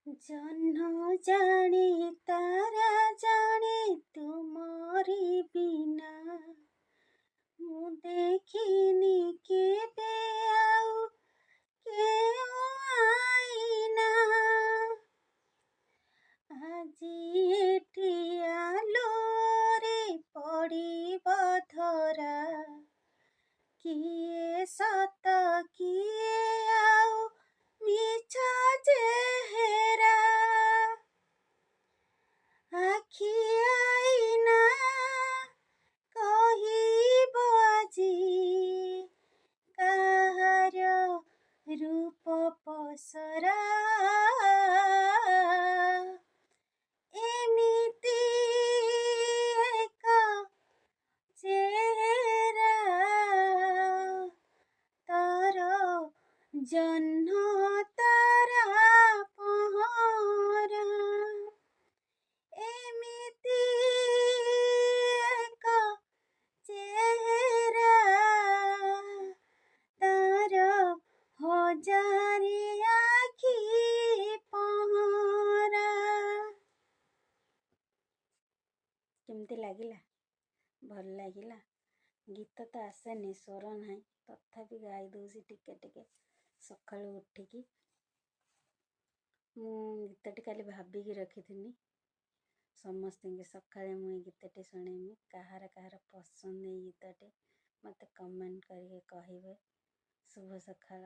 जन्म जाने तारा जाने तुमरी बिना मु देखिनी केबे आउ केउ आईना आजी एठी आलोरे पड़िब धरा किए सत किए आउ मिछ चेहेरा आखि आईना कहिब आजी काहार रूप पसरा एमिति एक चेहेरा तार जन्म तारा पहरा एमिति एक चेहेरा तार हजारी आखि पहरा। केमती लागिला? भल लागिला? गीत तो आसेनी, स्वर ना तथापि गाई दूसरी टिके टिके सकाळु उठिकी गीतटी काली भाविकी रखी समस्त सकाळे मुझे गीतटी शुणेमी कहार कहार पसंद गीतटी मत कमेंट करके कहिबे। शुभ सकाळ।